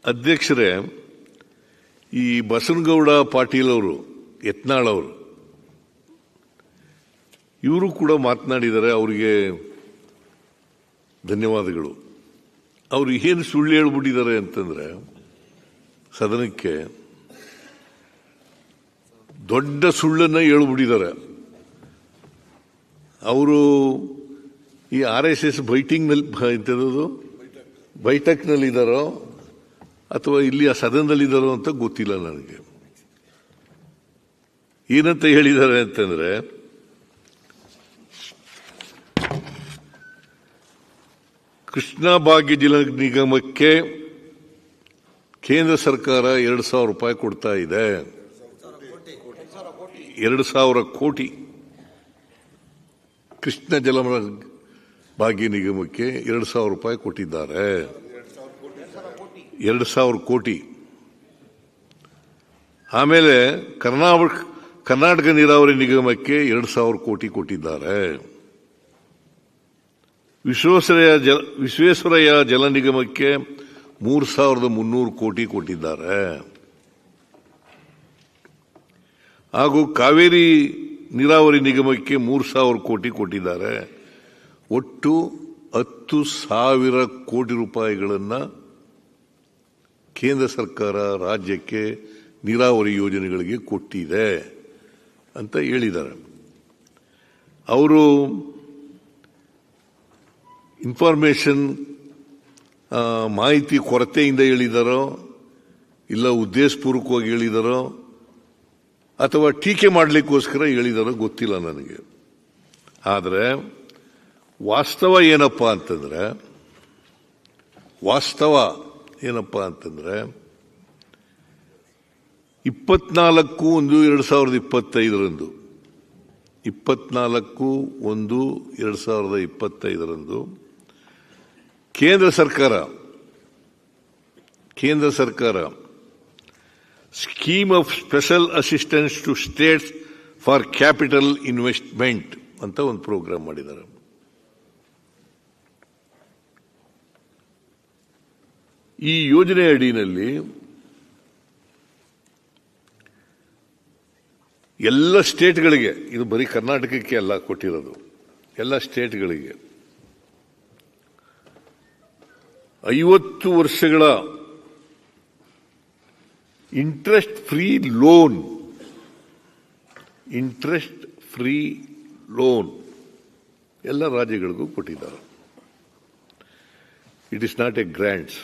ಅಧ್ಯಕ್ಷರೇ, ಈ ಬಸನಗೌಡ ಪಾಟೀಲ್ ಅವರು, ಯತ್ನಾಳ್ ಅವರು, ಇವರು ಕೂಡ ಮಾತನಾಡಿದ್ದಾರೆ. ಅವರಿಗೆ ಧನ್ಯವಾದಗಳು. ಅವರು ಏನು ಸುಳ್ಳು ಹೇಳ್ಬಿಟ್ಟಿದ್ದಾರೆ ಅಂತಂದ್ರೆ, ಸದನಕ್ಕೆ ದೊಡ್ಡ ಸುಳ್ಳನ್ನ ಹೇಳ್ಬಿಟ್ಟಿದ್ದಾರೆ. ಅವರು ಈ RSS ಬೈಠಕ್ನಲ್ಲಿದ್ದಾರೋ ಅಥವಾ ಇಲ್ಲಿ ಆ ಸದನದಲ್ಲಿದ್ದಾರೋ ಅಂತ ಗೊತ್ತಿಲ್ಲ ನನಗೆ. ಏನಂತ ಹೇಳಿದ್ದಾರೆ ಅಂತಂದ್ರೆ, ಕೃಷ್ಣಾ ಭಾಗ್ಯ ಜಲ ನಿಗಮಕ್ಕೆ ಕೇಂದ್ರ ಸರ್ಕಾರ 2,000 ರೂಪಾಯಿ ಕೊಡ್ತಾ ಇದೆ. 2,000 ಕೋಟಿ ಕೃಷ್ಣ ಜಲ ಭಾಗ್ಯ ನಿಗಮಕ್ಕೆ 2,000 ರೂಪಾಯಿ ಕೊಟ್ಟಿದ್ದಾರೆ. 2,000 ಕೋಟಿ. ಆಮೇಲೆ ಕರ್ನಾಟಕ ನೀರಾವರಿ ನಿಗಮಕ್ಕೆ 2,000 ಕೋಟಿ ಕೊಟ್ಟಿದ್ದಾರೆ. ವಿಶ್ವೇಶ್ವರಯ್ಯ ಜಲ ನಿಗಮಕ್ಕೆ 3,300 ಕೋಟಿ ಕೊಟ್ಟಿದ್ದಾರೆ. ಹಾಗೂ ಕಾವೇರಿ ನೀರಾವರಿ ನಿಗಮಕ್ಕೆ 3,000 ಕೋಟಿ ಕೊಟ್ಟಿದ್ದಾರೆ. ಒಟ್ಟು 10,000 ಕೋಟಿ ರೂಪಾಯಿಗಳನ್ನು ಕೇಂದ್ರ ಸರ್ಕಾರ ರಾಜ್ಯಕ್ಕೆ ನೀರಾವರಿ ಯೋಜನೆಗಳಿಗೆ ಕೊಟ್ಟಿದೆ ಅಂತ ಹೇಳಿದ್ದಾರೆ. ಅವರು ಇನ್ಫಾರ್ಮೇಶನ್ ಮಾಹಿತಿ ಕೊರತೆಯಿಂದ ಹೇಳಿದಾರೋ, ಇಲ್ಲ ಉದ್ದೇಶಪೂರ್ವಕವಾಗಿ ಹೇಳಿದಾರೋ, ಅಥವಾ ಟೀಕೆ ಮಾಡಲಿಕ್ಕೋಸ್ಕರ ಹೇಳಿದಾರೋ ಗೊತ್ತಿಲ್ಲ ನನಗೆ. ಆದರೆ ವಾಸ್ತವ ಏನಪ್ಪ ಅಂತಂದ್ರೆ 24/1/2025 24/1/2025 ಕೇಂದ್ರ ಸರ್ಕಾರ scheme of special assistance to states for capital investment ಅಂತ ಒಂದು ಪ್ರೋಗ್ರಾಮ್ ಮಾಡಿದ್ದಾರೆ. ಈ ಯೋಜನೆ ಅಡಿಯಲ್ಲಿ ಎಲ್ಲ ಸ್ಟೇಟ್ಗಳಿಗೆ, ಇದು ಬರೀ ಕರ್ನಾಟಕಕ್ಕೆ ಅಲ್ಲ ಕೊಟ್ಟಿರೋದು, ಎಲ್ಲ ಸ್ಟೇಟ್ಗಳಿಗೆ 50 ವರ್ಷಗಳ ಇಂಟ್ರೆಸ್ಟ್ ಫ್ರೀ ಲೋನ್ ಎಲ್ಲ ರಾಜ್ಯಗಳಿಗೂ ಕೊಟ್ಟಿದ್ದಾರೆ. It is not A grants.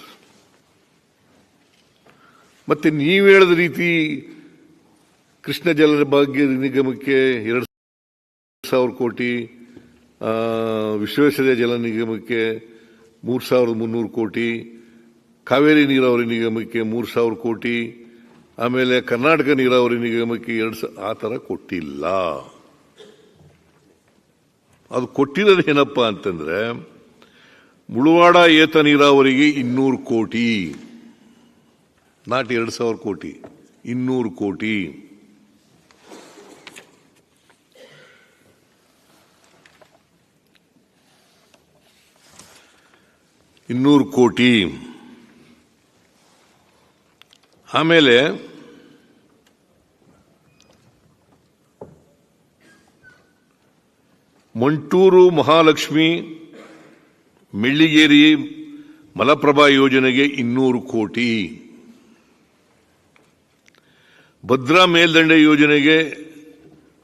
ಮತ್ತೆ ನೀವು ಹೇಳಿದ ರೀತಿ ಕೃಷ್ಣ ಜಲ ಭಾಗ್ಯ ನಿಗಮಕ್ಕೆ 2,000 ಕೋಟಿ, ವಿಶ್ವೇಶ್ವರಯ್ಯ ಜಲ ನಿಗಮಕ್ಕೆ 3,300 ಕೋಟಿ, ಕಾವೇರಿ ನೀರಾವರಿ ನಿಗಮಕ್ಕೆ 3,000 ಕೋಟಿ, ಆಮೇಲೆ ಕರ್ನಾಟಕ ನೀರಾವರಿ ನಿಗಮಕ್ಕೆ 2,000, ಆ ಥರ ಕೊಟ್ಟಿಲ್ಲ. ಅದು ಕೊಟ್ಟಿರೋದು ಏನಪ್ಪ ಅಂತಂದ್ರೆ, ಮುಳವಾಡ ಏತ ನೀರಾವರಿಗೆ 200 ಕೋಟಿ, ನಾಟ್ 2,000 ಕೋಟಿ, 200 ಕೋಟಿ. ಆಮೇಲೆ ಮಂಟೂರು ಮಹಾಲಕ್ಷ್ಮಿ ಮೆಳ್ಳಿಗೇರಿ ಮಲಪ್ರಭಾ ಯೋಜನೆಗೆ 200 ಕೋಟಿ, ಭದ್ರಾ ಮೇಲ್ದಂಡೆ ಯೋಜನೆಗೆ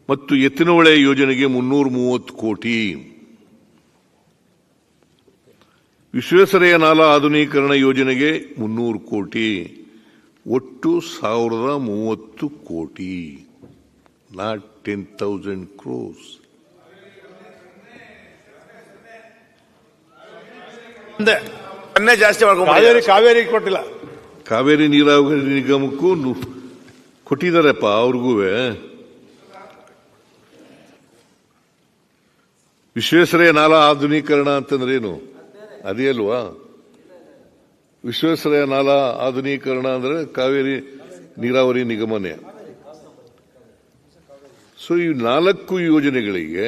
ಮತ್ತು ಎತ್ತಿನಹೊಳೆ ಯೋಜನೆಗೆ 330 ಕೋಟಿ, ವಿಶ್ವೇಶ್ವರಯ್ಯ ನಾಲಾ ಆಧುನೀಕರಣ ಯೋಜನೆಗೆ 300 ಕೋಟಿ, ಒಟ್ಟು 1,030 ಕೋಟಿ, ನಾಟ್ 10,000 crores. ಜಾಸ್ತಿ ಕಾವೇರಿ ಕೊಟ್ಟಿಲ್ಲ. ಕಾವೇರಿ ನೀರಾವರಿ ನಿಗಮಕ್ಕೂ ಕೊಟ್ಟಿದ್ದಾರಪ್ಪ, ಅವ್ರಿಗೂ. ವಿಶ್ವೇಶ್ವರಯ್ಯ ನಾಲಾ ಆಧುನೀಕರಣ ಅಂತಂದ್ರೆ ಏನು? ಅದೇ ಅಲ್ವಾ? ವಿಶ್ವೇಶ್ವರಯ್ಯ ನಾಲಾ ಆಧುನೀಕರಣ ಅಂದ್ರೆ ಕಾವೇರಿ ನೀರಾವರಿ ನಿಗಮನೇ. ಸೊ ಈ 4 ಯೋಜನೆಗಳಿಗೆ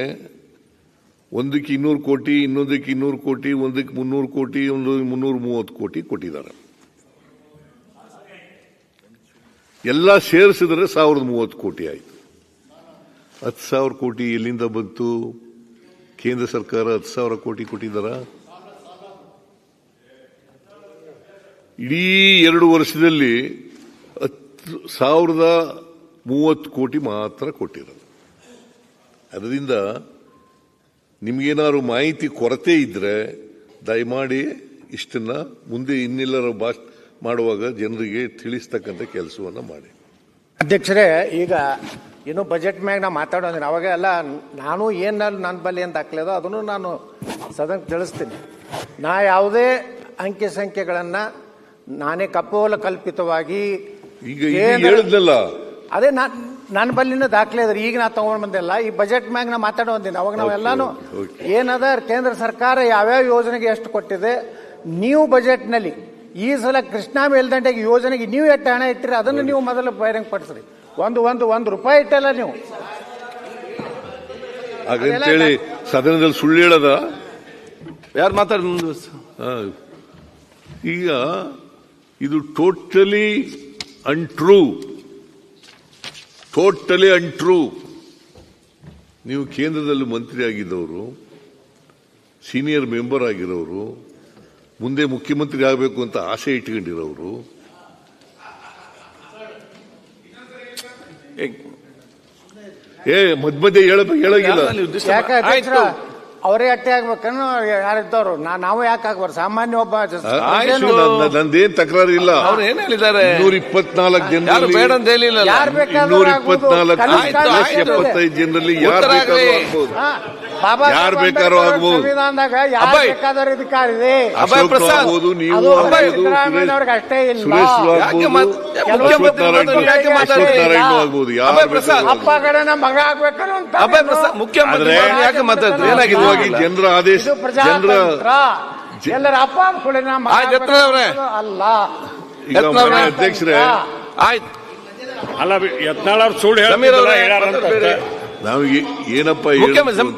ಒಂದಕ್ಕೆ 200 ಕೋಟಿ, ಇನ್ನೊಂದಕ್ಕೆ 200 ಕೋಟಿ, ಒಂದಕ್ಕೆ 300 ಕೋಟಿ, ಒಂದು 330 ಕೋಟಿ ಕೊಟ್ಟಿದ್ದಾರೆ. ಎಲ್ಲ ಸೇರಿಸಿದ್ರೆ 1030 ಕೋಟಿ ಆಯಿತು. 10,000 ಕೋಟಿ ಎಲ್ಲಿಂದ ಬಂತು? ಕೇಂದ್ರ ಸರ್ಕಾರ 10,000 ಕೋಟಿ ಕೊಟ್ಟಿದ್ದಾರ? ಇಡೀ 2 ವರ್ಷದಲ್ಲಿ 10,030 ಕೋಟಿ ಮಾತ್ರ ಕೊಟ್ಟಿರೋದು. ಅದರಿಂದ ನಿಮಗೇನಾದ್ರು ಮಾಹಿತಿ ಕೊರತೆ ಇದ್ರೆ ದಯಮಾಡಿ ಇಷ್ಟನ್ನ ಮುಂದೆ ಇನ್ನೆಲ್ಲರ ಮಾಡುವಾಗ ಜನರಿಗೆ ತಿಳಿಸ್ತಕ್ಕಂಥ ಕೆಲಸವನ್ನು ಮಾಡಿ. ಅಧ್ಯಕ್ಷರೇ, ಈಗ ಇನ್ನು ಬಜೆಟ್ ಮ್ಯಾಗ ನಾ ಮಾತಾಡೋದಿನ ಅವಾಗ ಎಲ್ಲ ನಾನು ಏನು ನನ್ನ ಬಲ್ಲಿ ಏನು ದಾಖಲೆದೋ ಅದನ್ನು ನಾನು ಸದನಕ್ಕೆ ತಿಳಿಸ್ತೀನಿ. ನಾ ಯಾವುದೇ ಅಂಕಿ ಸಂಖ್ಯೆಗಳನ್ನು ನಾನೇ ಕಲ್ಪಿತವಾಗಿ ಈಗ ಹೇಳಿದ್ನಲ್ಲ, ಅದೇ ನನ್ನ ಬಲ್ಲಿನ ದಾಖಲೆ ಅದ್ರಿ. ಈಗ ನಾ ತಗೊಂಡ್ ಬಂದಿಲ್ಲ. ಈ ಬಜೆಟ್ ಮ್ಯಾಗ ನಾ ಮಾತಾಡೋದಿನ ಅವಾಗ ನಾವೆಲ್ಲಾನು ಏನದ ಕೇಂದ್ರ ಸರ್ಕಾರ ಯಾವ್ಯಾವ ಯೋಜನೆಗೆ ಎಷ್ಟು ಕೊಟ್ಟಿದೆ, ನೀವು ಬಜೆಟ್ನಲ್ಲಿ ಈ ಸಲ ಕೃಷ್ಣಾ ಮೇಲ್ದಂಡೆಗೆ ಯೋಜನೆಗೆ ನೀವು ಎಷ್ಟು ಹಣ ಇಟ್ಟಿರಿ ಅದನ್ನು ನೀವು ಮೊದಲು ಬಹಿರಂಗ ಪಡಿಸ್ರಿ. ಒಂದು ರೂಪಾಯಿ ಇಟ್ಟಲ್ಲ ನೀವು. ಹಾಗಂತೇಳಿ ಸದನದಲ್ಲಿ ಸುಳ್ಳು ಹೇಳದ ಯಾರು ಮಾತಾಡ? ಈಗ ಇದು ಟೋಟಲಿ ಅನ್ಟ್ರೂ. ನೀವು ಕೇಂದ್ರದಲ್ಲಿ ಮಂತ್ರಿ ಆಗಿದ್ದವರು, ಸೀನಿಯರ್ ಮೆಂಬರ್ ಆಗಿರೋರು, ಮುಂದೆ ಮುಖ್ಯಮಂತ್ರಿ ಆಗಬೇಕು ಅಂತ ಆಸೆ ಇಟ್ಕೊಂಡಿರೋರು, ಮಧ್ಯ ಹೇಳಗಿಲ್ಲ. ಅವರೇ ಅಟ್ಟೆ ಆಗ್ಬೇಕನ್ನು ಯಾರಿದ್ದವ್ರು ನಾವು ಯಾಕೆ ಆಗ್ಬಾರ್ದು? ಸಾಮಾನ್ಯ ಒಬ್ಬ ನಂದೇನ್ ತಕರಾರು ಇಲ್ಲ. ಅವ್ರು ಏನ್ ಹೇಳಿದ್ದಾರೆ? 224 ಜನರಲ್ಲಿ 224 ಜನರಲ್ಲಿ ಯಾರು ಬೇಕಾದ್ರೂ ಆಗ್ಬೋದು. ಸಂವಿಧಾನದಾಗ ಯಾರು ಬೇಕಾದವ್ರು ಅಧಿಕಾರಿದೆ. ಆಗ್ಬೋದು, ನೀವು ಸಿದ್ದರಾಮಯ್ಯನವ್ರಿಗೆ ಅಷ್ಟೇ ಇಲ್ಲ. ಆಗ್ಬೋದು. ಅಪ್ಪ ಕಡೆನ ಮಗ ಆಗ್ಬೇಕನ್ನು ಮುಖ್ಯಮಂತ್ರಿ ಯಾಕೆ ಮಾತಾಡ್ತಾರೆ? ಏನಾಗಿದೆ? ಜನರ ಆದೇಶ, ಜನರ ಎಲ್ಲರ ಅಪ್ಪ ಅಲ್ಲ. ಈಗ ಅಧ್ಯಕ್ಷರೇ, ಅಲ್ಲ ಯತ್ನಾಳ್ ಅವ್ರು ಸುಳ್ಳು ಹೇಳ ನಾವಿಗೆ ಏನಪ್ಪ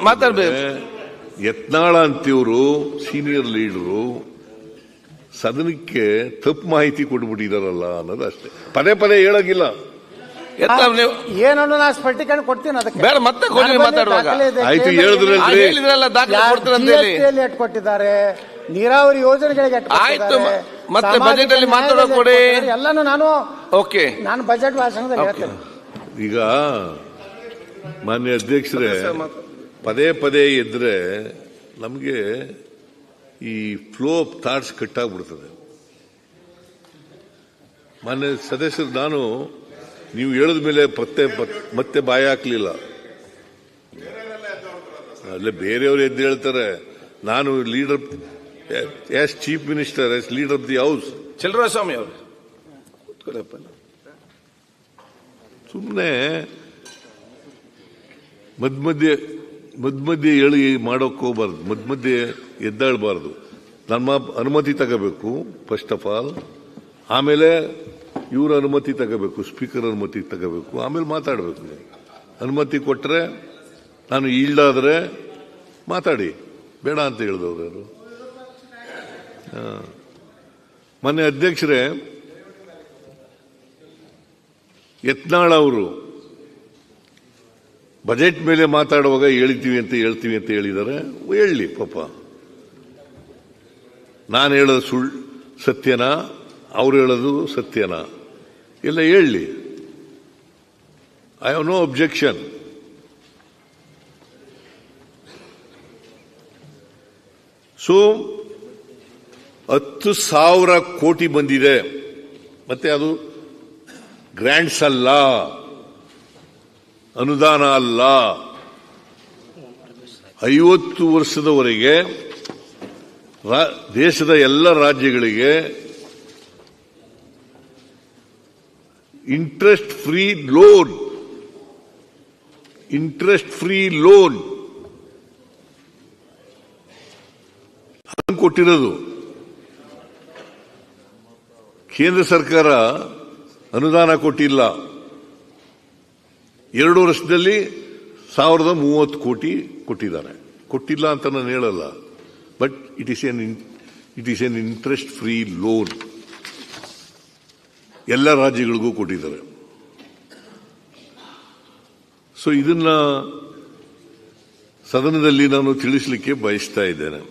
ಮಾತಾಡ್ಬೇಕು. ಯತ್ನಾಳ ಅಂತಿವರು ಸೀನಿಯರ್ ಲೀಡರು ಸದನಕ್ಕೆ ತಪ್ಪು ಮಾಹಿತಿ ಕೊಟ್ಬಿಟ್ಟಿದಾರಲ್ಲ ಅನ್ನೋದು ಅಷ್ಟೇ. ಪದೇ ಹೇಳೋಗಿಲ್ಲ. ಏನನ್ನು ನಾ ಸ್ಪಷ್ಟೀಕರಣ ಕೊಡ್ತೀನಿ. ಅದಕ್ಕೆ ಬೇಡ, ಮತ್ತೆ ಮಾತಾಡುವಾಗ ಆಯ್ತು ಹೇಳಿದ್ರಲ್ಲಿ ಕೊಟ್ಟಿದ್ದಾರೆ, ನೀರಾವರಿ ಯೋಜನೆಗಳಿಗೆ ಆಯ್ತು, ಮತ್ತೆ ಬಜೆಟ್ ಅಲ್ಲಿ ಮಾತಾಡೋ ಕೊಡಿ ಎಲ್ಲಾನು ನಾನು ಓಕೆ ನಾನು ಬಜೆಟ್ ಭಾಷಣದಲ್ಲಿ ಹೇಳ್ತೇನೆ. ಈಗ ಮಾನ್ಯ ಅಧ್ಯಕ್ಷರೇ, ಪದೇ ಇದ್ರೆ ನಮಗೆ ಈ ಫ್ಲೋ ಆಫ್ ಥಾಟ್ಸ್ ಕಟ್ಟಾಗ್ಬಿಡ್ತದೆ. ಮಾನ್ಯ ಸದಸ್ಯರು, ನಾನು ನೀವು ಹೇಳಿದ ಮೇಲೆ ಮತ್ತೆ ಬಾಯಿ ಹಾಕ್ಲಿಲ್ಲ. ಅಲ್ಲೇ ಬೇರೆಯವರು ಎದ್ದು ಹೇಳ್ತಾರೆ, ನಾನು leader as chief minister, as leader of the house. Chalarayaswamy ಅವರು ಸುಮ್ಮನೆ ಮಧ್ಯ ಹೇಳಿ ಮಾಡೋಕೆ ಹೋಗ್ಬಾರ್ದು, ಮಧ್ಯ ಎದ್ದಾಳಬಾರ್ದು. ನಮ್ಮ ಅನುಮತಿ ತಗೋಬೇಕು ಫಸ್ಟ್ ಆಫ್ ಆಲ್, ಆಮೇಲೆ ಇವ್ರ ಅನುಮತಿ ತಗೋಬೇಕು, ಸ್ಪೀಕರ್ ಅನುಮತಿ ತಗೋಬೇಕು, ಆಮೇಲೆ ಮಾತಾಡಬೇಕು. ಅನುಮತಿ ಕೊಟ್ಟರೆ ನಾನು ಈಲ್ಡಾದ್ರೆ ಮಾತಾಡಿ, ಬೇಡ ಅಂತ ಹೇಳಿದವರು ಯಾರು? ಮೊನ್ನೆ ಅಧ್ಯಕ್ಷರೇ, ಯತ್ನಾಳ್ ಅವರು ಬಜೆಟ್ ಮೇಲೆ ಮಾತಾಡುವಾಗ ಹೇಳ್ತೀವಿ ಅಂತ ಹೇಳಿದ್ದಾರೆ. ಹೇಳಲಿ ಪಾಪ. ನಾನು ಹೇಳೋದು ಸುಳ್ಳು ಸತ್ಯನಾ, ಅವ್ರು ಹೇಳೋದು ಸತ್ಯನಾ, ಎಲ್ಲ ಹೇಳಲಿ. I have no objection. So 10,000 ಕೋಟಿ ಬಂದಿದೆ. ಮತ್ತೆ ಅದು ಗ್ರಾಂಟ್ಸ್ ಅಲ್ಲ, ಅನುದಾನ ಅಲ್ಲ. 50 ವರ್ಷದವರೆಗೆ ದೇಶದ ಎಲ್ಲ ರಾಜ್ಯಗಳಿಗೆ ಇಂಟ್ರೆಸ್ಟ್ ಫ್ರೀ ಲೋನ್ ಕೊಟ್ಟಿರೋದು. ಕೇಂದ್ರ ಸರ್ಕಾರ ಅನುದಾನ ಕೊಟ್ಟಿಲ್ಲ. 2 ವರ್ಷದಲ್ಲಿ 1,030 ಕೋಟಿ ಕೊಟ್ಟಿಲ್ಲ ಅಂತ ನಾನು ಹೇಳಲ್ಲ, but it is N interest free loan. ಎಲ್ಲ ರಾಜ್ಯಗಳಿಗೂ ಕೊಟ್ಟಿದ್ದಾರೆ. ಸೊ ಇದನ್ನ ಸದನದಲ್ಲಿ ನಾನು ತಿಳಿಸಲಿಕ್ಕೆ ಬಯಸ್ತಾ ಇದ್ದೇನೆ.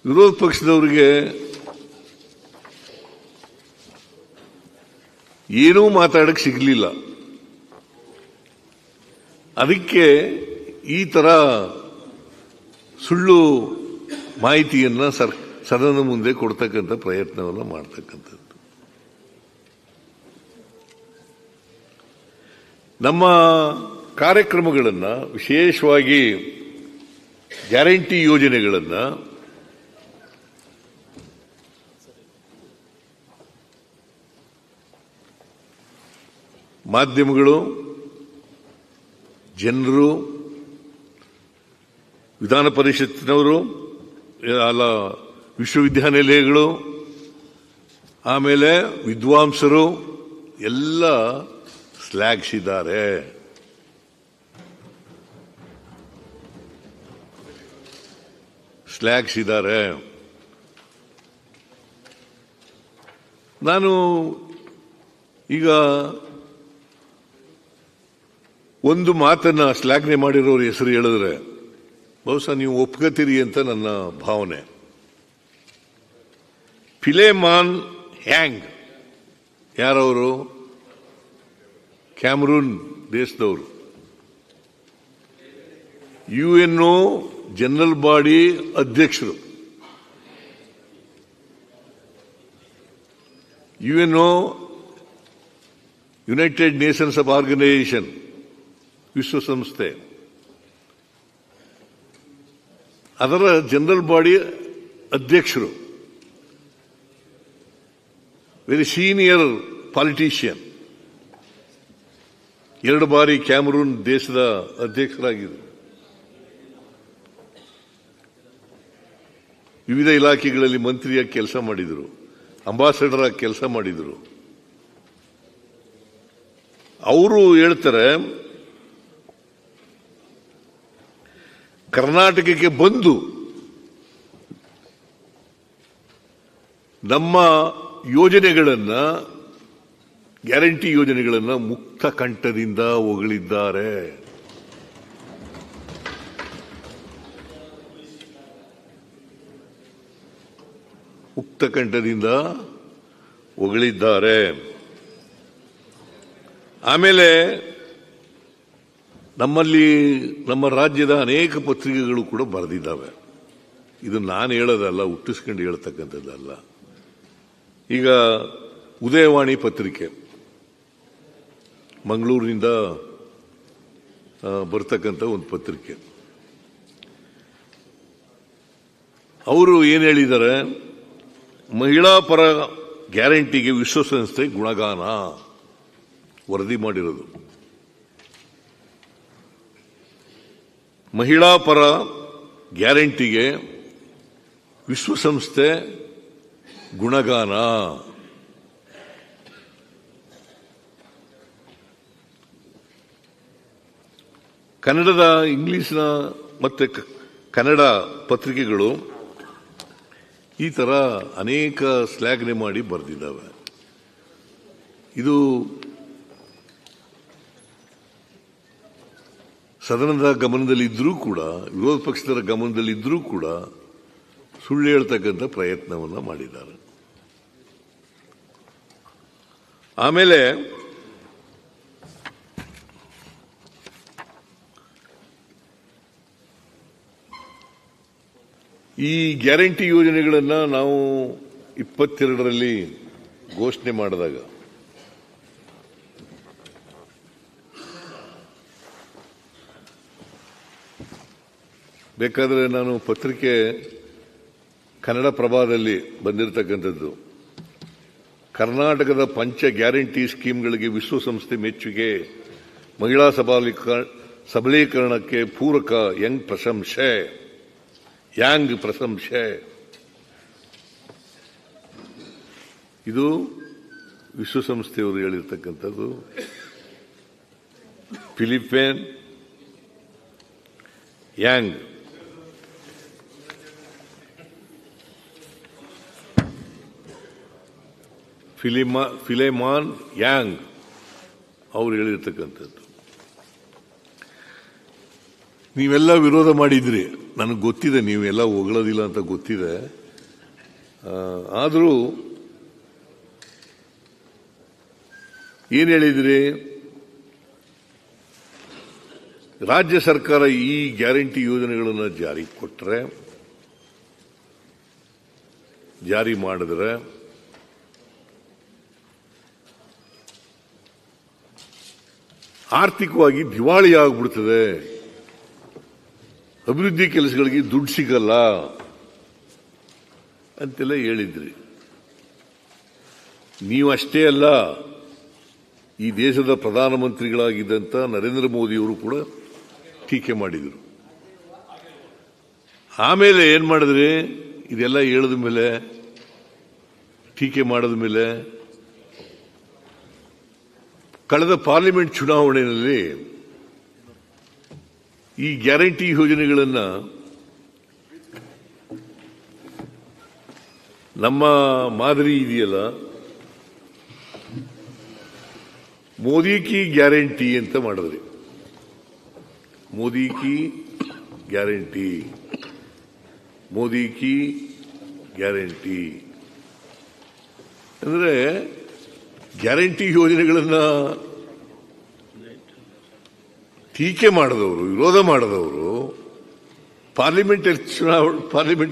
ವಿರೋಧ ಪಕ್ಷದವರಿಗೆ ಏನೂ ಮಾತಾಡಕ್ಕೆ ಸಿಗಲಿಲ್ಲ. ಅದಕ್ಕೆ ಈ ತರ ಸುಳ್ಳು ಮಾಹಿತಿಯನ್ನ ಸದನ ಮುಂದೆ ಕೊಡ್ತಕ್ಕಂಥ ಪ್ರಯತ್ನವನ್ನು ಮಾಡ್ತಕ್ಕಂಥದ್ದು. ನಮ್ಮ ಕಾರ್ಯಕ್ರಮಗಳನ್ನು, ವಿಶೇಷವಾಗಿ ಗ್ಯಾರಂಟಿ ಯೋಜನೆಗಳನ್ನು ಮಾಧ್ಯಮಗಳು, ಜನರು, ವಿಧಾನ ಪರಿಷತ್ತಿನವರು, ಅಲ್ಲ ವಿಶ್ವವಿದ್ಯಾನಿಲಯಗಳು, ಆಮೇಲೆ ವಿದ್ವಾಂಸರು ಎಲ್ಲ ಶ್ಲಾಘಿಸಿದ್ದಾರೆ. ನಾನು ಈಗ ಒಂದು ಮಾತನ್ನ ಶ್ಲಾಘನೆ ಮಾಡಿರೋರ ಹೆಸರು ಹೇಳಿದ್ರೆ ಬಹುಶಃ ನೀವು ಒಪ್ಕೋತೀರಿ ಅಂತ ನನ್ನ ಭಾವನೆ. ಫಿಲೆಮಾನ್ ಹ್ಯಾಂಗ್, ಯಾರವರು? ಕ್ಯಾಮರೂನ್ ದೇಶದವರು. ಯುಎನ್ಒ ಜನರಲ್ ಬಾಡಿ ಅಧ್ಯಕ್ಷರು. UNO United Nations of organisation, ವಿಶ್ವಸಂಸ್ಥೆ, ಅದರ ಜನರಲ್ ಬಾಡಿ ಅಧ್ಯಕ್ಷರು, ವೆರಿ ಸೀನಿಯರ್ ಪಾಲಿಟಿಷಿಯನ್, 2 ಬಾರಿ ಕ್ಯಾಮರೂನ್ ದೇಶದ ಅಧ್ಯಕ್ಷರಾಗಿದ್ದರು. ವಿವಿಧ ಇಲಾಖೆಗಳಲ್ಲಿ ಮಂತ್ರಿಯಾಗಿ ಕೆಲಸ ಮಾಡಿದರು, ಅಂಬಾಸಡರ್ ಆಗಿ ಕೆಲಸ ಮಾಡಿದರು. ಅವರು ಹೇಳ್ತಾರೆ, ಕರ್ನಾಟಕಕ್ಕೆ ಬಂದು ನಮ್ಮ ಯೋಜನೆಗಳನ್ನ, ಗ್ಯಾರಂಟಿ ಯೋಜನೆಗಳನ್ನ ಮುಕ್ತ ಕಂಠದಿಂದ ಹೊಗಳಿದ್ದಾರೆ. ಮುಕ್ತ ಕಂಠದಿಂದ ಹೊಗಳಿದ್ದಾರೆ. ಆಮೇಲೆ ನಮ್ಮಲ್ಲಿ, ನಮ್ಮ ರಾಜ್ಯದ ಅನೇಕ ಪತ್ರಿಕೆಗಳು ಕೂಡ ಬರೆದಿದ್ದಾವೆ. ಇದು ನಾನು ಹೇಳೋದಲ್ಲ, ಹುಟ್ಟಿಸ್ಕೊಂಡು ಹೇಳ್ತಕ್ಕಂಥದ್ದಲ್ಲ. ಈಗ ಉದಯವಾಣಿ ಪತ್ರಿಕೆ, ಮಂಗಳೂರಿನಿಂದ ಬರ್ತಕ್ಕಂಥ ಒಂದು ಪತ್ರಿಕೆ, ಅವರು ಏನು ಹೇಳಿದ್ದಾರೆ? ಮಹಿಳಾ ಪರ ಗ್ಯಾರಂಟಿಗೆ ವಿಶ್ವಸಂಸ್ಥೆ ಗುಣಗಾನ ವರದಿ ಮಾಡಿರೋದು. ಮಹಿಳಾ ಪರ ಗ್ಯಾರಂಟಿಗೆ ವಿಶ್ವಸಂಸ್ಥೆ ಗುಣಗಾನ. ಕನ್ನಡದ, ಇಂಗ್ಲಿಷ್ನ ಮತ್ತೆ ಕನ್ನಡ ಪತ್ರಿಕೆಗಳು ಈ ತರ ಅನೇಕ ಶ್ಲಾಘನೆ ಮಾಡಿ ಬರೆದಿದ್ದಾವೆ. ಇದು ಸದನದ ಗಮನದಲ್ಲಿದ್ದರೂ ಕೂಡ, ವಿರೋಧ ಪಕ್ಷದ ಗಮನದಲ್ಲಿದ್ದರೂ ಕೂಡ ಸುಳ್ಳು ಹೇಳ್ತಕ್ಕಂಥ ಪ್ರಯತ್ನವನ್ನು ಮಾಡಿದ್ದಾರೆ. ಆಮೇಲೆ ಈ ಗ್ಯಾರಂಟಿ ಯೋಜನೆಗಳನ್ನು ನಾವು 22ರಲ್ಲಿ ಘೋಷಣೆ ಮಾಡಿದಾಗ ಬೇಕಾದರೆ ನಾನು ಪತ್ರಿಕೆ ಕನ್ನಡ ಪ್ರಭಾದಲ್ಲಿ ಬಂದಿರತಕ್ಕಂಥದ್ದು, ಕರ್ನಾಟಕದ ಪಂಚ ಗ್ಯಾರಂಟಿ ಸ್ಕೀಮ್ಗಳಿಗೆ ವಿಶ್ವಸಂಸ್ಥೆ ಮೆಚ್ಚುಗೆ, ಮಹಿಳಾ ಸಬಲೀಕರಣಕ್ಕೆ ಪೂರಕ ಯಾಂಗ್ ಪ್ರಶಂಸೆ. ಇದು ವಿಶ್ವಸಂಸ್ಥೆಯವರು ಹೇಳಿರ್ತಕ್ಕಂಥದ್ದು. ಫಿಲಿಪೈನ್ ಯಾಂಗ್, ಫಿಲೆಮಾನ್ ಯಾಂಗ್ ಅವ್ರು ಹೇಳಿರ್ತಕ್ಕಂಥದ್ದು. ನೀವೆಲ್ಲ ವಿರೋಧ ಮಾಡಿದ್ರಿ, ನನಗೆ ಗೊತ್ತಿದೆ, ನೀವೆಲ್ಲ ಹೊಗಳೋದಿಲ್ಲ ಅಂತ ಗೊತ್ತಿದೆ. ಆದರೂ ಏನು ಹೇಳಿದ್ರಿ? ರಾಜ್ಯ ಸರ್ಕಾರ ಈ ಗ್ಯಾರಂಟಿ ಯೋಜನೆಗಳನ್ನು ಜಾರಿ ಮಾಡಿದ್ರೆ ಆರ್ಥಿಕವಾಗಿ ದಿವಾಳಿ ಆಗ್ಬಿಡ್ತದೆ, ಅಭಿವೃದ್ಧಿ ಕೆಲಸಗಳಿಗೆ ದುಡ್ಡು ಸಿಗಲ್ಲ ಅಂತೆಲ್ಲ ಹೇಳಿದ್ರಿ. ನೀವಷ್ಟೇ ಅಲ್ಲ, ಈ ದೇಶದ ಪ್ರಧಾನಮಂತ್ರಿಗಳಾಗಿದ್ದಂಥ ನರೇಂದ್ರ ಮೋದಿಯವರು ಕೂಡ ಟೀಕೆ ಮಾಡಿದರು. ಆಮೇಲೆ ಏನ್ ಮಾಡಿದ್ರಿ? ಇದೆಲ್ಲ ಹೇಳಿದ ಮೇಲೆ, ಟೀಕೆ ಮಾಡಿದ ಮೇಲೆ, ಕಳೆದ ಪಾರ್ಲಿಮೆಂಟ್ ಚುನಾವಣೆಯಲ್ಲಿ ಈ ಗ್ಯಾರಂಟಿ ಯೋಜನೆಗಳನ್ನು ನಮ್ಮ ಮಾದರಿ ಇದೆಯಲ್ಲ, ಮೋದಿ ಕಿ ಗ್ಯಾರಂಟಿ ಅಂತ ಮಾಡಿದ್ರಿ. ಮೋದಿ ಕಿ ಗ್ಯಾರಂಟಿ, ಮೋದಿ ಕಿ ಗ್ಯಾರಂಟಿ ಅಂದ್ರೆ ಗ್ಯಾರಂಟಿ ಯೋಜನೆಗಳನ್ನು ಟೀಕೆ ಮಾಡಿದವರು, ವಿರೋಧ ಮಾಡಿದವರು ಪಾರ್ಲಿಮೆಂಟ್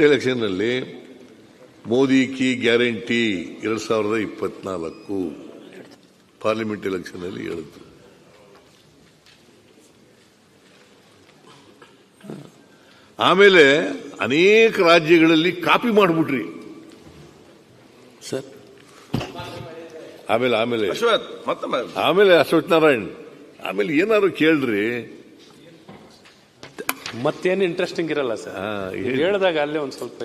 ಎಲೆಕ್ಷನ್ನಲ್ಲಿ ಮೋದಿ ಕಿ ಗ್ಯಾರಂಟಿ 2024 ಪಾರ್ಲಿಮೆಂಟ್ ಎಲೆಕ್ಷನ್ ಅಲ್ಲಿ ಹೇಳಿದ್ರು. ಆಮೇಲೆ ಅನೇಕ ರಾಜ್ಯಗಳಲ್ಲಿ ಕಾಪಿ ಮಾಡಿಬಿಟ್ರಿ ಸರ್. ಆಮೇಲೆ ಅಶ್ವಥ್ ನಾರಾಯಣ್ ಆಮೇಲೆ ಏನಾದ್ರು ಕೇಳ್ರಿ, ಮತ್ತೇನು ಇಂಟ್ರೆಸ್ಟಿಂಗ್ ಇರಲ್ಲ ಸರ್. ಹೇಳಿದಾಗ ಅಲ್ಲೇ ಒಂದ್ ಸ್ವಲ್ಪ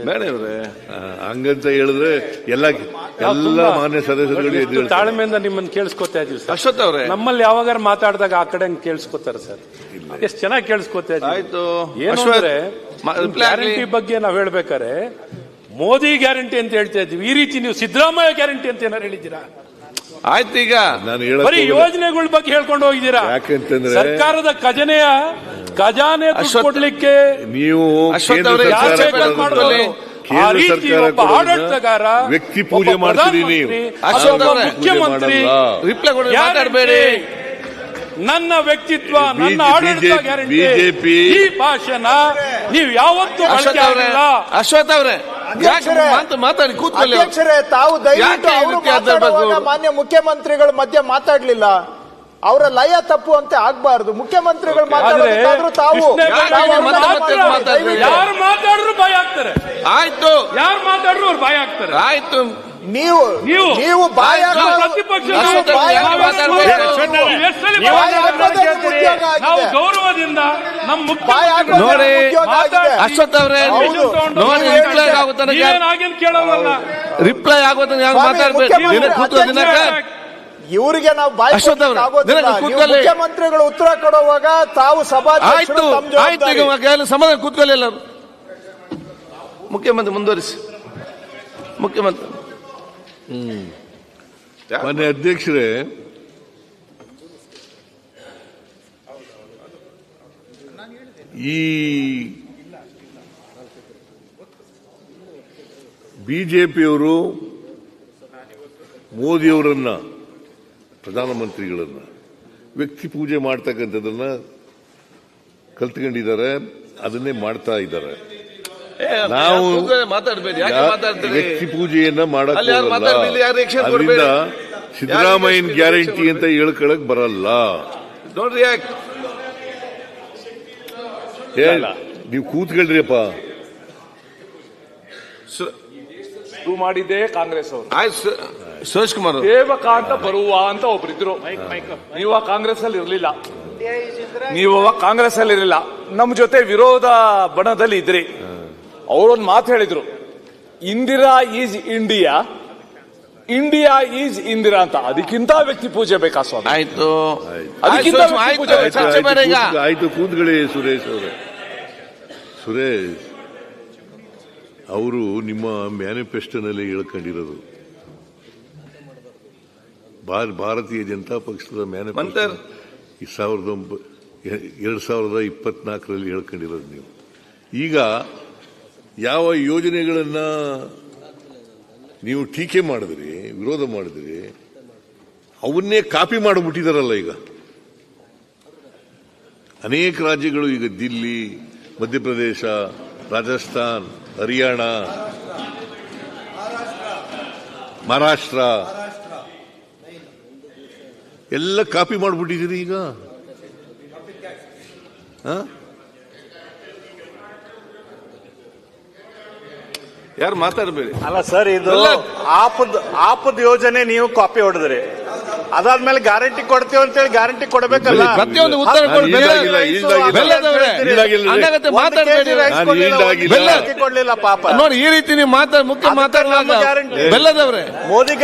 ಹಂಗಂತ ಹೇಳಿದ್ರೆ ಎಲ್ಲ ಮಾನ್ಯ ಸದಸ್ಯರುಗಳು ತಾಳ್ಮೆಯಿಂದ ನಿಮ್ಮನ್ನು ಕೇಳಿಸ್ಕೊತಾ ಇದೀವಿ ಸರ್. ಅಶ್ವಥ್ ಅವರೇ, ನಮ್ಮಲ್ಲಿ ಯಾವಾಗಾರ ಮಾತಾಡಿದಾಗ ಆ ಕಡೆ ಕೇಳಿಸ್ಕೊತಾರೆ ಸರ್. ಎಷ್ಟು ಚೆನ್ನಾಗಿ ಕೇಳಿಸ್ಕೊತಾ ಇದೀವಿ. ಆಯ್ತು. ಏನು ಅಂದ್ರೆ ಗ್ಯಾರಂಟಿ ಬಗ್ಗೆ ನಾವ್ ಹೇಳ್ಬೇಕಾರೆ ಮೋದಿ ಗ್ಯಾರಂಟಿ ಅಂತ ಹೇಳ್ತಾ ಇದೀವಿ. ಈ ರೀತಿ ನೀವು ಸಿದ್ದರಾಮಯ್ಯ ಗ್ಯಾರಂಟಿ ಅಂತ ಏನಾರು ಹೇಳಿದ್ದೀರಾ? ಆಯ್ತು, ಈಗ ನಾನು ಬರೀ ಯೋಜನೆಗಳ ಬಗ್ಗೆ ಹೇಳ್ಕೊಂಡು ಹೋಗಿದ್ದೀರಾ. ಯಾಕಂತಂದ್ರೆ ಸರ್ಕಾರದ ಖಜಾನೆ ದುಡ್ಡು ಕೊಡ್ಲಿಕ್ಕೆ ನೀವು ಆಡಳಿತಗಾರ, ವ್ಯಕ್ತಿ ಪೂಜೆ ಮಾಡ್ತೀರಿ. ನೀವು ಮುಖ್ಯಮಂತ್ರಿ ಮಾತಾಡಬೇಡಿ. ನನ್ನ ವ್ಯಕ್ತಿತ್ವ, ನನ್ನ ಆಡಳಿತ ಗ್ಯಾರಂಟಿ, ಈ ಭಾಷಣ ನೀವು ಯಾವತ್ತೂ ಬಳಕೆ ಆಗಿಲ್ಲ. ಅಶ್ವಥ್ ಅವರೇ ಮಾತಾಡಿ ಕೂತ್ಕೊಳ್ಳಿ. ಅಧ್ಯಕ್ಷರೇ, ತಾವು ದಯವಿಟ್ಟು ಅವರು ಮಾತಾಡುವಾಗ ಮಾನ್ಯ ಮುಖ್ಯಮಂತ್ರಿಗಳ ಮಧ್ಯೆ ಮಾತಾಡ್ಲಿಲ್ಲ. ಅವರ ಲಯ ತಪ್ಪು ಅಂತ ಆಗ್ಬಾರ್ದು. ಮುಖ್ಯಮಂತ್ರಿಗಳು ಮಾತಾಡೋದಾದ್ರೂ ತಾವು ಯಾರು ಮಾತಾಡಿದ್ರು ಭಯ ಆಗ್ತಾರೆ. ಆಯ್ತು, ಯಾರು ಮಾತಾಡಿದ್ರು ಅವ್ರು ಭಯ ಆಗ್ತಾರೆ. ಆಯ್ತು, ನೀವು ಬಾಯ ಪ್ರತಿಪಕ್ಷ ನಾವು ಗೌರವದಿಂದ ನಮ್ಮ ಮುಖ್ಯ ನೋಡಿ ಅಶ್ವಥ್ ಅವರೇ, ನೋಡಿ ರಿಪ್ಲೈ ಆಗುತ್ತಾನೆ, ಕೇಳೋಲ್ಲ. ರಿಪ್ಲೈ ಆಗೋದನ್ನ ಮಾತಾಡ್ಬೇಕು. ಕೂತ್ಕೋ ದಿನಕ. ಇವರಿಗೆ ನಾವು ಮುಖ್ಯಮಂತ್ರಿಗಳು ಉತ್ತರ ಕೊಡುವಾಗ ತಾವು ಆಯ್ತು ಆಯ್ತು ಸಮಾಧಾನ ಕೂತ್ಕೊಳ್ಳಿ ಎಲ್ಲರೂ. ಮುಖ್ಯಮಂತ್ರಿ ಮುಂದುವರಿಸಿ. ಮುಖ್ಯಮಂತ್ರಿ ಮಾನ್ಯ ಅಧ್ಯಕ್ಷರೇ, ಈ ಬಿಜೆಪಿಯವರು ಮೋದಿಯವರನ್ನ, ಪ್ರಧಾನಮಂತ್ರಿಗಳನ್ನ ವ್ಯಕ್ತಿ ಪೂಜೆ ಮಾಡ್ತಕ್ಕಂಥದನ್ನ ಕಲ್ತ್ಕೊಂಡಿದ್ದಾರೆ, ಅದನ್ನೇ ಮಾಡ್ತಾ ಇದ್ದಾರೆ. ನಾವು ವ್ಯಕ್ತಿ ಪೂಜೆಯನ್ನ ಮಾಡಲ್ಲ. ಅದರಿಂದ ಸಿದ್ದರಾಮಯ್ಯನ ಗ್ಯಾರಂಟಿ ಅಂತ ಹೇಳ್ಕೊಳಕ್ ಬರಲ್ಲ. ನೀವು ಕೂತ್ಕೊಳ್ರಿಯಪ್ಪ. ಮಾಡಿದ್ದೇ ಕಾಂಗ್ರೆಸ್ ಅವರು. ಸುರೇಶ್ ಕುಮಾರ್ ಸೇವಕ ಅಂತ ಬರುವ ಅಂತ ಒಬ್ರಿದ್ರು. ನೀವು ಕಾಂಗ್ರೆಸ್ ಅಲ್ಲಿ ಇರ್ಲಿಲ್ಲ. ನಮ್ಮ ಜೊತೆ ವಿರೋಧ ಬಣದಲ್ಲಿ ಇದ್ರಿ. ಅವರೊಂದು ಮಾತು ಹೇಳಿದ್ರು, Indira is India, India is Indira ಅಂತ, ಅದಕ್ಕಿಂತ ವ್ಯಕ್ತಿ ಪೂಜೆ ಬೇಕಾ ಸ್ವಾಮಿ? ಆಯ್ತು ಅದಕ್ಕಿಂತ ಆಯ್ತು ಆಯ್ತು, ಚರ್ಚೆ ಬೇಡ ಈಗ. ಆಯ್ತು ಕೂತ್ಕೊಳ್ಳಿ ಸುರೇಶ್ ಅವರೇ. ಸುರೇಶ್ ಅವರು ನಿಮ್ಮ ಮ್ಯಾನಿಫೆಸ್ಟೋನಲ್ಲಿ ಹೇಳ್ಕೊಂಡಿರೋದು ಭಾರತೀಯ ಜನತಾ ಪಕ್ಷದ ಮ್ಯಾನಿಫೆಸ್ಟೋ 2024ರಲ್ಲಿ ಹೇಳ್ಕೊಂಡಿರೋದು ನೀವು. ಈಗ ಯಾವ ಯೋಜನೆಗಳನ್ನ ನೀವು ಟೀಕೆ ಮಾಡಿದ್ರಿ, ವಿರೋಧ ಮಾಡಿದ್ರಿ, ಅವನ್ನೇ ಕಾಪಿ ಮಾಡಿಬಿಟ್ಟಿದಾರಲ್ಲ ಈಗ ಅನೇಕ ರಾಜ್ಯಗಳು. ಈಗ ದಿಲ್ಲಿ, ಮಧ್ಯಪ್ರದೇಶ, ರಾಜಸ್ಥಾನ್, ಹರಿಯಾಣ, ಮಹಾರಾಷ್ಟ್ರ ಎಲ್ಲ ಕಾಪಿ ಮಾಡಿಬಿಟ್ಟಿದ್ದೀರಿ ಈಗ. ಯಾರು ಮಾತಾಡಬೇಡಿ. ಅಲ್ಲ ಸರ್, ಇದು ಆಪದ್ ಯೋಜನೆ ನೀವು ಕಾಪಿ ಹೊಡೆದ್ರಿ, ಅದಾದ್ಮೇಲೆ ಗ್ಯಾರಂಟಿ ಕೊಡ್ತೀವಿ ಅಂತೇಳಿ ಗ್ಯಾರಂಟಿ ಕೊಡಬೇಕಲ್ಲ. ಪ್ರತಿಯೊಂದು ಉತ್ತರ ಕೊಡ್ಲಿಲ್ಲ ಪಾಪ. ನೋಡಿ ಈ ರೀತಿ ನೀವು ಮುಖ್ಯ ಮಾತಾಡಲಾಗ ಬೆಲ್ಲದವ್ರೆ ಮೋದಿ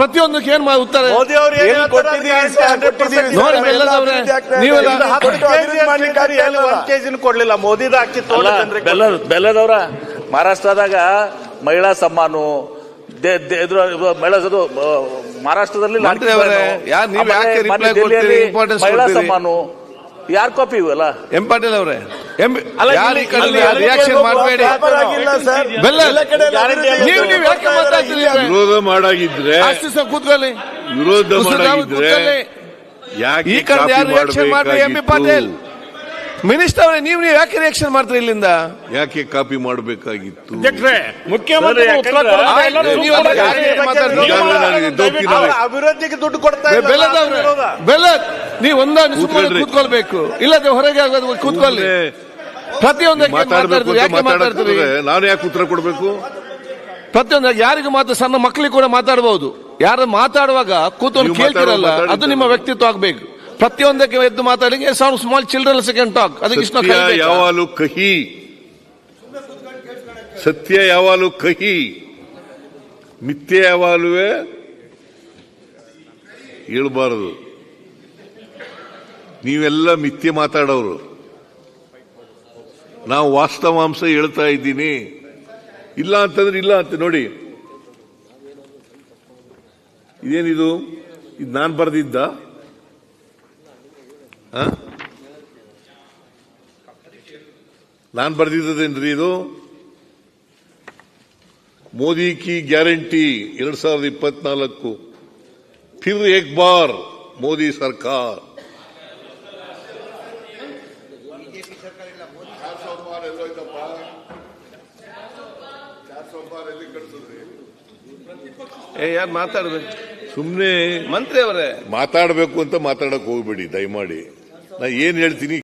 ಪ್ರತಿಯೊಂದಕ್ಕೆ ಏನ್ ಉತ್ತರ ಮೋದಿ ಅವರು ನೋಡಿ ಬೆಲ್ಲದವ್ರೆ ನೀವೆಲ್ಲ 1 ಕೆಜಿನ ಕೊಡ್ಲಿಲ್ಲ. ಮೋದಿದ ಅಕ್ಕಿ ಬೆಲ್ಲದವ್ರ ಮಹಾರಾಷ್ಟ್ರದಾಗ ಮಹಿಳಾ ಸಮ್ಮಾನು ಮಹಾರಾಷ್ಟ್ರದಲ್ಲಿ ಮಹಿಳಾ ಸಮ್ಮಾನು ಯಾರ್ ಕಾಪಿ ಇವೆಲ್ಲ? ಎಂ ಪಾಟೀಲ್ ಅವರೇ ರಿಯಾಕ್ಷನ್ ಮಾಡಬೇಡಿ. ನೀವು ಯಾಕೆ ಮಾತಾಡ್ತೀರಿ? ವಿರೋಧ ಮಾಡಾಗಿದ್ರೆ ಕೂತ್ಕೊಳ್ಳಿ, ವಿರೋಧ ಮಾಡಾಗಿದ್ರೆ ಈ ಕಡೆ ಯಾರು ರಿಯಾಕ್ಷನ್ ಮಾಡ್ರಿ? ಎಂ ಬಿ ಪಾಟೀಲ್ ಮಿನಿಸ್ಟರ್ ಅವರೇ, ನೀವು ಯಾಕೆ ರಿಯಾಕ್ಷನ್ ಮಾಡ್ತೀರಿ? ಇಲ್ಲಿಂದ ಯಾಕೆ ಕಾಪಿ ಮಾಡಬೇಕಾಗಿತ್ತು? ಮುಖ್ಯಮಂತ್ರಿ ಅಭಿವೃದ್ಧಿಗೆ ದುಡ್ಡು ಕೊಡ್ತಾ ಬೆಲ್ಲದ್ ನೀವು ಕೂತ್ಕೊಳ್ಬೇಕು, ಇಲ್ಲದೆ ಹೊರಗೆ ಕೂತ್ಕೊಳ್ಳಿ. ಪ್ರತಿಯೊಂದಕ್ಕೆ ಯಾಕೆ ಮಾತಾಡ್ತೀರಿ? ನಾನು ಯಾಕೆ ಉತ್ತರ ಕೊಡಬೇಕು? ಪ್ರತಿಯೊಂದಕ್ಕೆ ಯಾರಿಗೂ ಸಣ್ಣ ಮಕ್ಕಳಿಗೆ ಕೂಡ ಮಾತಾಡಬಹುದು. ಯಾರು ಮಾತಾಡುವಾಗ ಕೂತ್ಕೊಂಡು ಕೇಳ್ತಿರಲ್ಲ, ಅದು ನಿಮ್ಮ ವ್ಯಕ್ತಿತ್ವ ಆಗ್ಬೇಕು. ಪ್ರತಿಯೊಂದಕ್ಕೆ ಎದ್ದು ಮಾತಾಡಿಗೆ ಸ್ಮಾಲ್ ಚಿಲ್ಡ್ರನ್ ಸೆಕೆಂಡ್ ಟಾಕ್. ಅದಕ್ಕೆ ಯಾವಾಗಲೂ ಕಹಿ, ಸತ್ಯ ಯಾವಾಗಲೂ ಕಹಿ, ಮಿಥ್ಯೆ ಯಾವಾಗಲೂ ಹೇಳ್ಬಾರದು. ನೀವೆಲ್ಲ ಮಿಥ್ಯೆ ಮಾತಾಡೋರು, ನಾವು ವಾಸ್ತವಾಂಶ ಹೇಳ್ತಾ ಇದ್ದೀನಿ. ಇಲ್ಲ ಅಂತಂದ್ರೆ ಇಲ್ಲ ಅಂತ. ನೋಡಿ ಇದೇನಿದು? ಇದು ನಾನು ಬರೆದಿದ್ದ? ನಾನು ಬರೆದಿದ್ದೇನ್ರಿ ಇದು? ಮೋದಿ ಕಿ ಗ್ಯಾರಂಟಿ 2024 ಫಿರ್ ಏಕ್ ಬಾರ್ ಮೋದಿ ಸರ್ಕಾರ. ಯಾರು ಮಾತಾಡ್ಬೇಕು? ಸುಮ್ನೆ ಮಂತ್ರಿ ಅವರೇ ಮಾತಾಡಬೇಕು ಅಂತ ಮಾತಾಡಕ್ ಹೋಗ್ಬೇಡಿ ದಯಮಾಡಿ. ನಾ ಏನ್ ಹೇಳ್ತೀನಿ